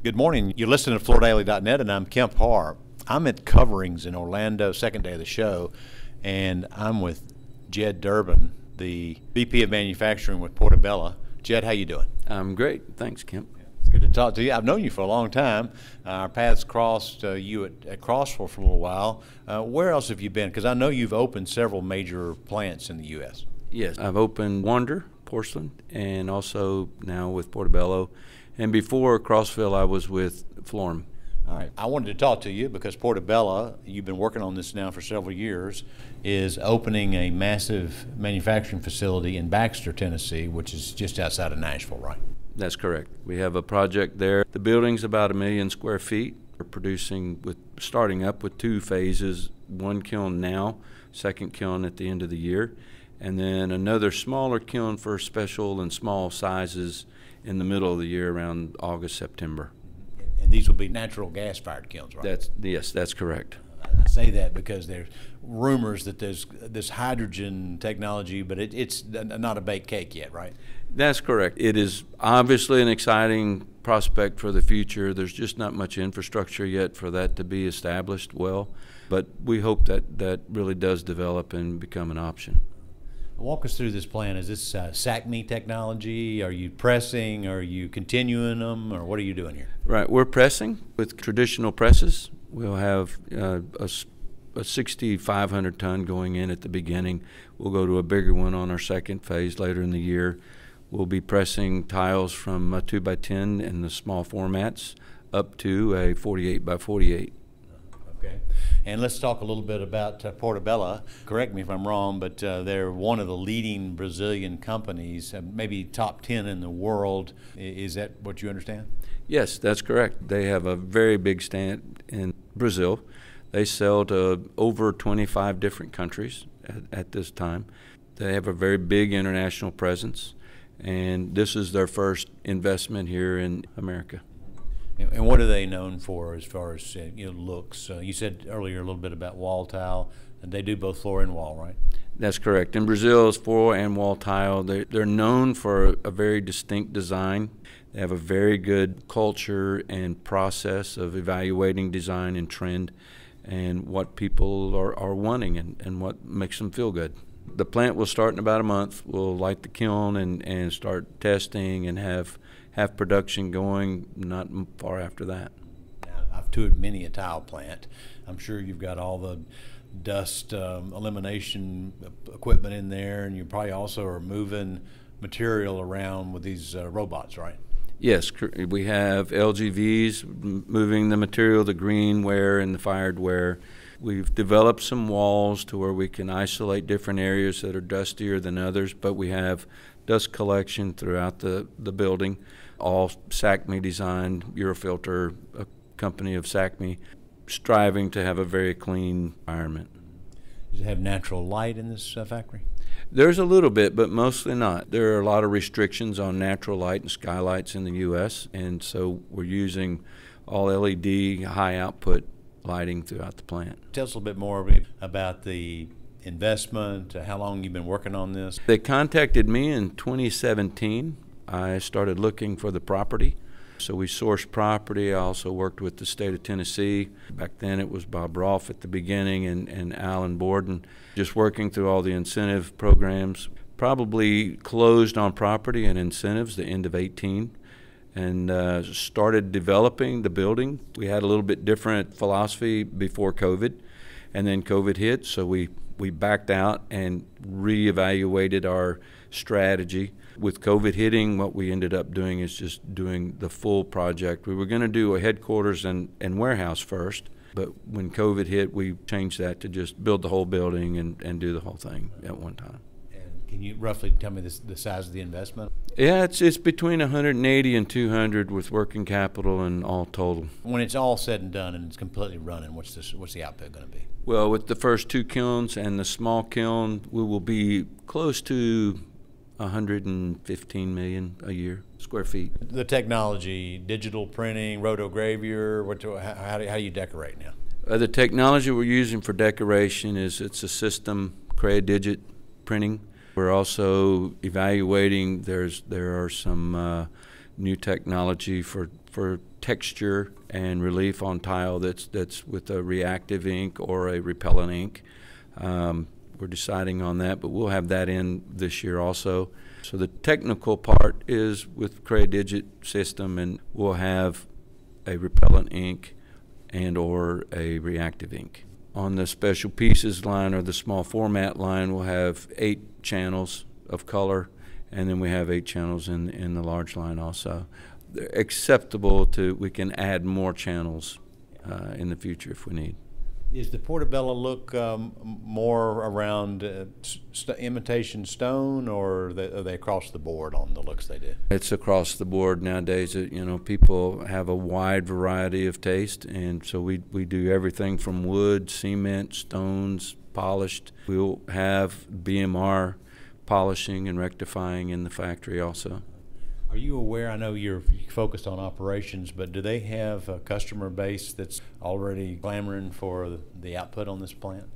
Good morning. You're listening to FloorDaily.net, and I'm Kemp Harr. I'm at Coverings in Orlando, second day of the show, and I'm with Jed Durbin, the VP of Manufacturing with Portobello. Jed, how you doing? I'm great. Thanks, Kemp. It's good to talk to you. I've known you for a long time. Our paths crossed you at Crossville for a little while. Where else have you been? Because I know you've opened several major plants in the U.S. Yes, I've opened Wander, Porcelain, and also now with Portobello. And before Crossville, I was with Florum. All right. I wanted to talk to you because Portobello, you've been working on this now for several years, is opening a massive manufacturing facility in Baxter, Tennessee, which is just outside of Nashville, right? That's correct. We have a project there. The building's about 1 million square feet. We're starting up with 2 phases, one kiln now, second kiln at the end of the year, and then another smaller kiln for special and small sizes in the middle of the year around August, September. And these will be natural gas-fired kilns, right? Yes, that's correct. I say that because there's rumors that there's this hydrogen technology, but it's not a baked cake yet, right? That's correct. It is obviously an exciting prospect for the future. There's just not much infrastructure yet for that to be established well, but we hope that that really does develop and become an option. Walk us through this plan. Is this SACME technology? Are you pressing? Are you continuing them? Or what are you doing here? Right, we're pressing with traditional presses. We'll have a 6,500 ton going in at the beginning. We'll go to a bigger one on our second phase later in the year. We'll be pressing tiles from 2x10 in the small formats up to a 48x48. Okay. And let's talk a little bit about Portobello. Correct me if I'm wrong, but they're one of the leading Brazilian companies, maybe top 10 in the world. Is that what you understand? Yes, that's correct. They have a very big stand in Brazil. They sell to over 25 different countries at this time. They have a very big international presence, and this is their first investment here in America. And what are they known for as far as looks? You said earlier a little bit about wall tile, and they do both floor and wall, right? That's correct. In Brazil, it's floor and wall tile. They're known for a very distinct design. They have a very good culture and process of evaluating design and trend and what people are wanting and what makes them feel good. The plant will start in about a month. We'll light the kiln and start testing and have production going not far after that. Now, I've toured many a tile plant. I'm sure you've got all the dust elimination equipment in there, and you probably also are moving material around with these robots, right? Yes, we have LGVs moving the material, the green ware and the fired ware. We've developed some walls to where we can isolate different areas that are dustier than others, but we have dust collection throughout the building, all SACME designed, Eurofilter, a company of SACME, striving to have a very clean environment. Does it have natural light in this factory? There's a little bit, but mostly not. There are a lot of restrictions on natural light and skylights in the U.S., and so we're using all LED, high output lighting throughout the plant. Tell us a little bit more about the investment, how long you've been working on this. They contacted me in 2017. I started looking for the property. So we sourced property. I also worked with the state of Tennessee. Back then it was Bob Rolfe at the beginning and Alan Borden, just working through all the incentive programs. Probably closed on property and incentives the end of 18 and started developing the building. We had a little bit different philosophy before COVID, and then COVID hit, so we backed out and reevaluated our strategy. With COVID hitting, what we ended up doing is just doing the full project. We were going to do a headquarters and warehouse first, but when COVID hit, we changed that to just build the whole building and do the whole thing at one time. And can you roughly tell me the size of the investment? Yeah, it's between 180 and 200 with working capital and all total. When it's all said and done and it's completely running, what's the output going to be? Well, with the first 2 kilns and the small kiln, we will be close to 115 million a year square feet. The technology, digital printing, rotogravier, how do you decorate now? The technology we're using for decoration it's a system, Crea-Digit printing. We're also evaluating, there are some new technology for texture and relief on tile that's with a reactive ink or a repellent ink. We're deciding on that, but we'll have that in this year also. So the technical part is with Cray-Digit system, and we'll have a repellent ink and or a reactive ink. On the special pieces line or the small format line, we'll have 8 channels of color, and then we have 8 channels in the large line also. They're acceptable to, we can add more channels in the future if we need. Is the Portobello look more around imitation stone, or are they across the board on the looks they do? It's across the board nowadays. You know, people have a wide variety of taste, and so we do everything from wood, cement, stones, polished. We'll have BMR polishing and rectifying in the factory also. Are you aware, I know you're focused on operations, but do they have a customer base that's already clamoring for the output on this plant?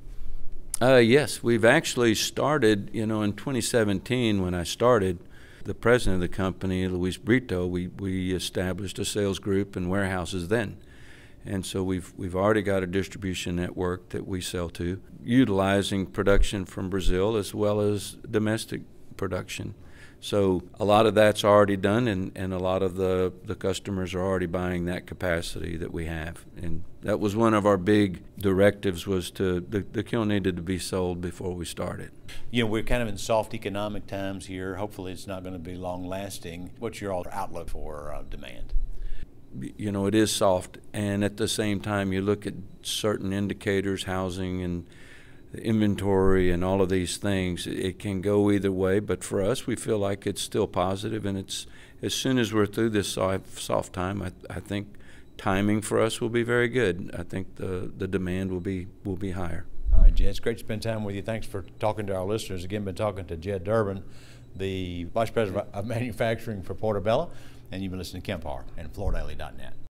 Yes, we've actually started, you know, in 2017 when I started, the president of the company, Luis Brito, we established a sales group and warehouses then. And so we've already got a distribution network that we sell to, utilizing production from Brazil as well as domestic production. So a lot of that's already done, and a lot of the customers are already buying that capacity that we have. And that was one of our big directives, was the kiln needed to be sold before we started. You know, we're kind of in soft economic times here. Hopefully it's not going to be long lasting. What's your outlook for demand? You know, it is soft, and at the same time you look at certain indicators, housing and inventory and all of these things, it can go either way, but for us we feel like it's still positive, and it's, as soon as we're through this soft time, I think timing for us will be very good. I think the demand will be higher. All right, Jed, it's great to spend time with you. Thanks for talking to our listeners. Again, been talking to Jed Durbin, the Vice President of Manufacturing for Portobello, and you've been listening to Kemp Harr and FloorDaily.net.